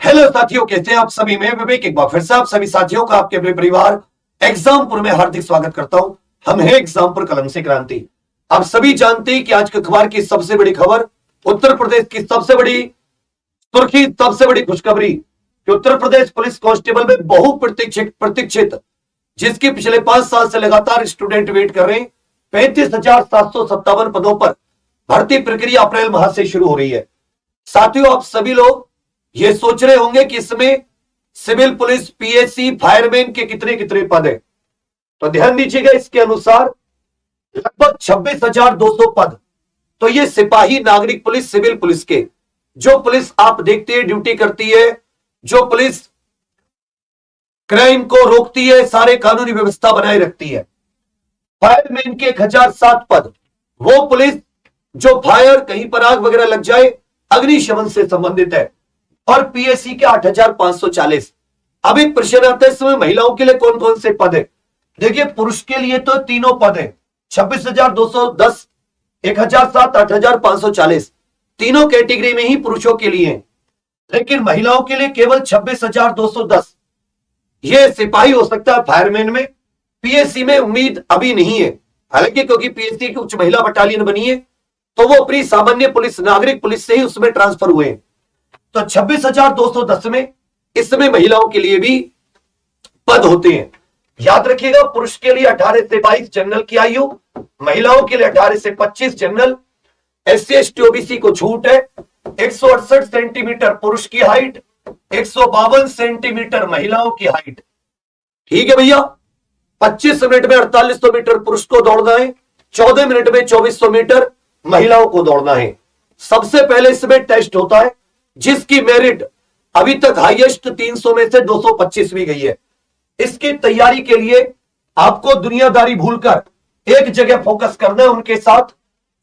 Hello साथियों, कैसे हैं आप सभी। मैं विवेक एक बार फिर से आप सभी साथियों का आपके अपने परिवार एग्जामपुर में हार्दिक स्वागत करता हूं। हम हैं एग्जामपुर कलम से क्रांति। आप सभी जानते हैं कि आज के अखबार की सबसे बड़ी खबर, उत्तर प्रदेश की सबसे बड़ी सुर्खी, सबसे बड़ी खुशखबरी कि उत्तर प्रदेश पुलिस कांस्टेबल में प्रतीक्षित जिसके पिछले 5 साल से लगातार स्टूडेंट वेट कर रहे हैं, 35,757 पदों पर भर्ती प्रक्रिया अप्रैल माह से शुरू हो रही है। साथियों, आप सभी लोग ये सोच रहे होंगे कि इसमें सिविल पुलिस, पीएससी, फायरमैन के कितने कितने पद है। तो ध्यान दीजिएगा, इसके अनुसार लगभग 26,200 पद। तो ये सिपाही, नागरिक पुलिस, सिविल पुलिस के जो पुलिस आप देखते हैं ड्यूटी करती है, जो पुलिस क्राइम को रोकती है, सारे कानूनी व्यवस्था बनाए रखती है। फायरमैन के 1007 पद, वो पुलिस जो फायर, कहीं पर आग वगैरह लग जाए, अग्निशमन से संबंधित है। और पीएससी के 8,540। अब एक प्रश्न आता है, इसमें महिलाओं के लिए कौन कौन से पद है। देखिए, पुरुष के लिए तो तीनों पद है, 26,210, 1,007, 8,540, तीनों कैटेगरी में ही पुरुषों के लिए है। लेकिन महिलाओं के लिए केवल 26,210। यह सिपाही हो सकता है फायरमैन में, पीएससी में उम्मीद अभी नहीं है। हालांकि क्योंकि पीएससी की उच्च महिला बटालियन बनी है, तो वो अपनी सामान्य पुलिस, नागरिक पुलिस से ही उसमें ट्रांसफर हुए हैं। तो 26,210 में इसमें महिलाओं के लिए भी पद होते हैं। याद रखिएगा, पुरुष के लिए 18 से 22 जनरल की आयु, महिलाओं के लिए 18 से 25 जनरल। एससी एसटी ओबीसी को छूट है। 168 सेंटीमीटर पुरुष की हाइट, 152 सेंटीमीटर महिलाओं की हाइट। ठीक है भैया। 25 मिनट में 4800 मीटर पुरुष को दौड़ना है, 14 मिनट में 2400 मीटर महिलाओं को दौड़ना है। सबसे पहले इसमें टेस्ट होता है, जिसकी मेरिट अभी तक हाईएस्ट 300 में से 225 भी गई है। इसकी तैयारी के लिए आपको दुनियादारी भूलकर एक जगह फोकस करना है, उनके साथ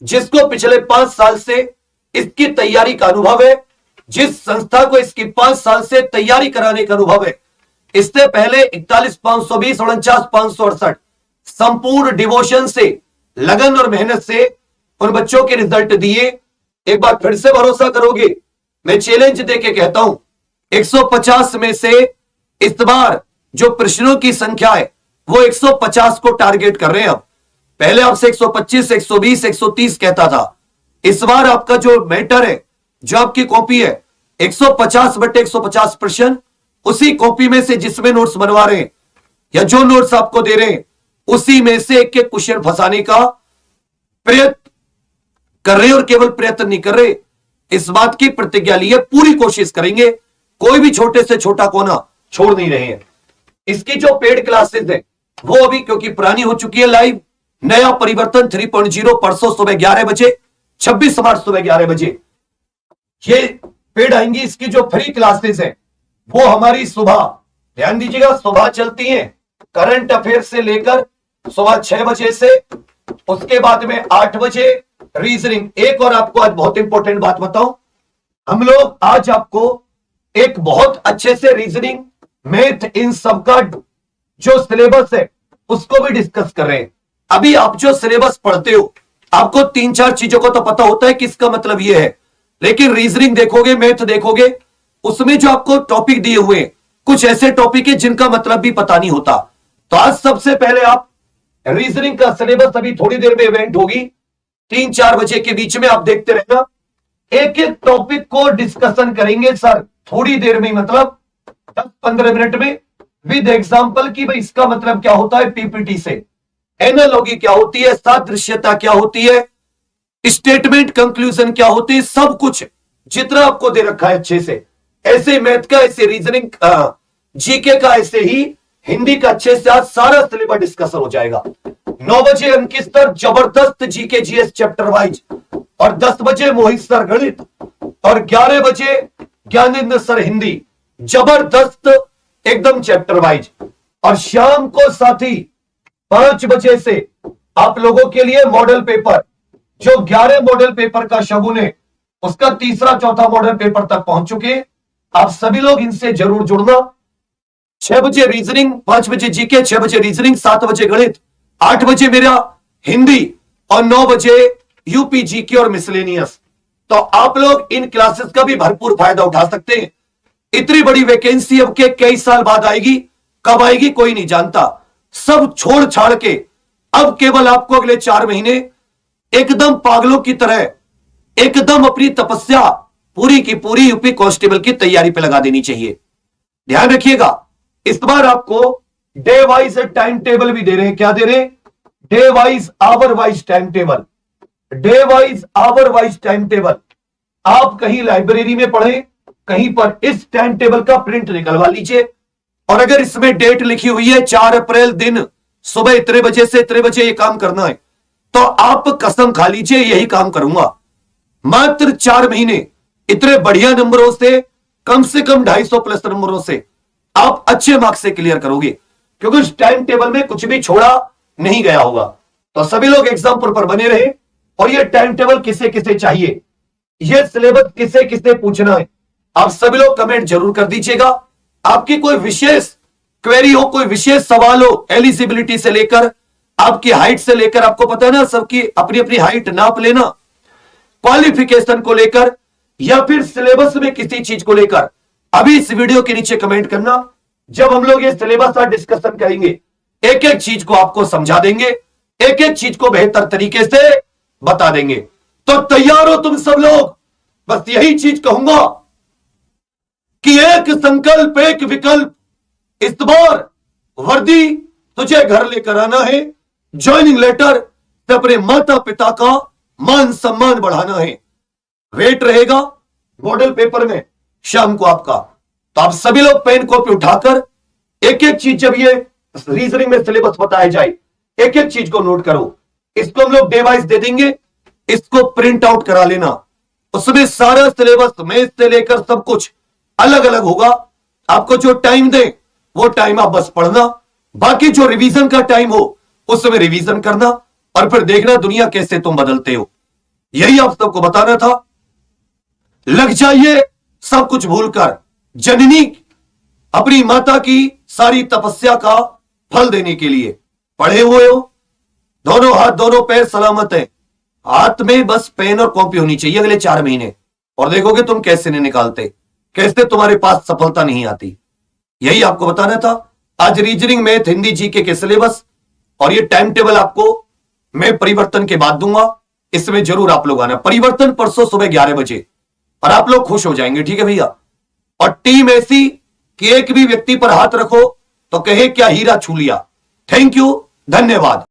जिसको पिछले 5 साल से इसकी तैयारी का अनुभव है, जिस संस्था को इसकी 5 साल से तैयारी कराने का अनुभव है। इससे पहले 41,520, 49,568 संपूर्ण डिवोशन से, लगन और मेहनत से उन बच्चों के रिजल्ट दिए। एक बार फिर से भरोसा करोगे, मैं चैलेंज देके कहता हूं, 150 में से इस बार जो प्रश्नों की संख्या है वो 150 को टारगेट कर रहे हैं। अब पहले आपसे 125, 120, 130 कहता था। इस बार आपका जो मैटर है, जो आपकी कॉपी है, 150/150 प्रश्न, उसी कॉपी में से जिसमें नोट्स बनवा रहे हैं या जो नोट्स आपको दे रहे हैं, उसी में से एक एक क्वेश्चन फंसाने का प्रयत्न कर रहे हैं। और केवल प्रयत्न नहीं कर रहे, इस बात की प्रतिज्ञा ली है, पूरी कोशिश करेंगे, कोई भी छोटे से छोटा कोना छोड़ नहीं रहे हैं। इसकी जो पेड क्लासेस है वो अभी, क्योंकि पुरानी हो चुकी है, लाइव नया परिवर्तन 3.0 परसों सुबह 11 बजे, 26 मार्च सुबह 11 बजे ये पेड आएंगी। इसकी जो फ्री क्लासेस है वो हमारी सुबह, ध्यान दीजिएगा, सुबह चलती है करंट अफेयर से लेकर सुबह 6 बजे से, उसके बाद में 8 बजे रीजनिंग। एक और आपको आज बहुत इंपॉर्टेंट बात बताऊं, हम लोग आज आपको एक बहुत अच्छे से रीजनिंग, मैथ, इन सब का जो सिलेबस है उसको भी डिस्कस कर रहे हैं। अभी आप जो सिलेबस पढ़ते हो, आपको 3-4 चीजों को तो पता होता है कि इसका मतलब यह है, लेकिन रीजनिंग देखोगे, मैथ देखोगे, उसमें जो आपको टॉपिक दिए हुए हैं, कुछ ऐसे टॉपिक है जिनका मतलब भी पता नहीं होता। तो आज सबसे पहले आप रीजनिंग का सिलेबस, अभी थोड़ी देर में इवेंट होगी, 3-4 बजे के बीच में आप देखते रहना, एक एक टॉपिक को डिस्कशन करेंगे सर थोड़ी देर में, मतलब 10-15 मिनट में, विद एग्जांपल की भाई इसका मतलब क्या होता है, पीपीटी से एनालॉगी क्या होती है, सादृश्यता क्या होती है, स्टेटमेंट कंक्लूजन क्या होती है, सब कुछ जितना आपको दे रखा है अच्छे से। ऐसे मैथ का, ऐसे रीजनिंग, जीके का, ऐसे ही हिंदी का अच्छे से आज सारा सिलेबस डिस्कसन हो जाएगा। 9 बजे अंकित सर जबरदस्त जीके जीएस चैप्टर वाइज, और 10 बजे मोहित सर गणित, और 11 बजे ज्ञानेंद्र सर हिंदी, जबरदस्त एकदम चैप्टर वाइज। और शाम को साथी 5 बजे से आप लोगों के लिए मॉडल पेपर, जो 11 मॉडल पेपर का शगुन है, उसका तीसरा चौथा मॉडल पेपर तक पहुंच चुके हैं। आप सभी लोग इनसे जरूर जुड़ना। 6 बजे रीजनिंग, 5 बजे जीके, 6 बजे रीजनिंग, 7 बजे गणित, 8 बजे मेरा हिंदी, और 9 बजे यूपी जीके और मिसलेनियस। तो आप लोग इन क्लासेस का भी भरपूर फायदा उठा सकते हैं। इतनी बड़ी वैकेंसी अब के कई साल बाद आएगी, कब आएगी कोई नहीं जानता। सब छोड़ छाड़ के अब केवल आपको अगले 4 महीने एकदम पागलों की तरह एकदम अपनी तपस्या पूरी की पूरी यूपी कांस्टेबल की तैयारी पे लगा देनी चाहिए। ध्यान रखिएगा, इस बार आपको डे वाइज टाइम टेबल भी दे रहे हैं। क्या दे रहे हैं? Day wise hour wise time table. Day wise hour wise time table. आप कहीं लाइब्रेरी में पढ़ें, कहीं पर इस टाइम टेबल का प्रिंट निकलवा लीजिए, और अगर इसमें डेट लिखी हुई है 4 अप्रैल दिन सुबह इतने बजे से इतने बजे ये काम करना है, तो आप कसम खा लीजिए यही काम करूंगा। मात्र 4 महीने इतने बढ़िया नंबरों से कम 250 प्लस नंबरों से आप अच्छे मार्क्स से क्लियर करोगे, क्योंकि उस टाइम टेबल में कुछ भी छोड़ा नहीं गया होगा। तो सभी लोग एग्जाम पर बने रहे, और ये टाइम टेबल किसे किसे चाहिए, ये सिलेबस किसे किसे पूछना है, आप सभी लोग कमेंट जरूर कर दीजिएगा। आपकी कोई विशेष क्वेरी हो, कोई विशेष सवाल हो, एलिजिबिलिटी से लेकर आपकी हाइट से लेकर, आपको पता है ना सबकी अपनी अपनी हाइट नाप लेना, क्वालिफिकेशन को लेकर या फिर सिलेबस में किसी चीज को लेकर, अभी इस वीडियो के नीचे कमेंट करना। जब हम लोग ये सिलेबस का डिस्कशन करेंगे, एक एक चीज को आपको समझा देंगे, एक एक चीज को बेहतर तरीके से बता देंगे। तो तैयार हो तुम सब लोग? बस यही चीज कहूंगा कि एक संकल्प एक विकल्प, इस बार वर्दी तुझे घर लेकर आना है, ज्वाइनिंग लेटर से अपने माता पिता का मान सम्मान बढ़ाना है। वेट रहेगा मॉडल पेपर में शाम को आपका। तो आप सभी लोग पेन कॉपी उठाकर एक एक चीज, जब ये रीजनिंग में सिलेबस बताया जाए, एक एक चीज को नोट करो। इसको हम लोग डे वाइज दे देंगे, इसको प्रिंट आउट करा लेना। उसमें सारा सिलेबस मैथ से लेकर सब कुछ अलग अलग होगा। आपको जो टाइम दे वो टाइम आप बस पढ़ना, बाकी जो रिवीजन का टाइम हो उसमें रिवीजन करना, और फिर देखना दुनिया कैसे तुम बदलते हो। यही आप सबको बताना था। लग जाइए सब कुछ भूलकर जननी अपनी माता की सारी तपस्या का फल देने के लिए। पढ़े हुए हो, दोनों हाथ दोनों पैर सलामत है, हाथ में बस पेन और कॉपी होनी चाहिए अगले 4 महीने, और देखोगे तुम कैसे नहीं निकालते, कैसे तुम्हारे पास सफलता नहीं आती। यही आपको बताना था। आज रीजनिंग मैथ हिंदी जीके के सिलेबस और ये टाइम टेबल आपको मैं परिवर्तन के बाद दूंगा, इसमें जरूर आप लोग आना। परिवर्तन परसों सुबह 11 बजे, और आप लोग खुश हो जाएंगे। ठीक है भैया? और टीम ऐसी कि एक भी व्यक्ति पर हाथ रखो तो कहे क्या हीरा छू लिया। थैंक यू, धन्यवाद।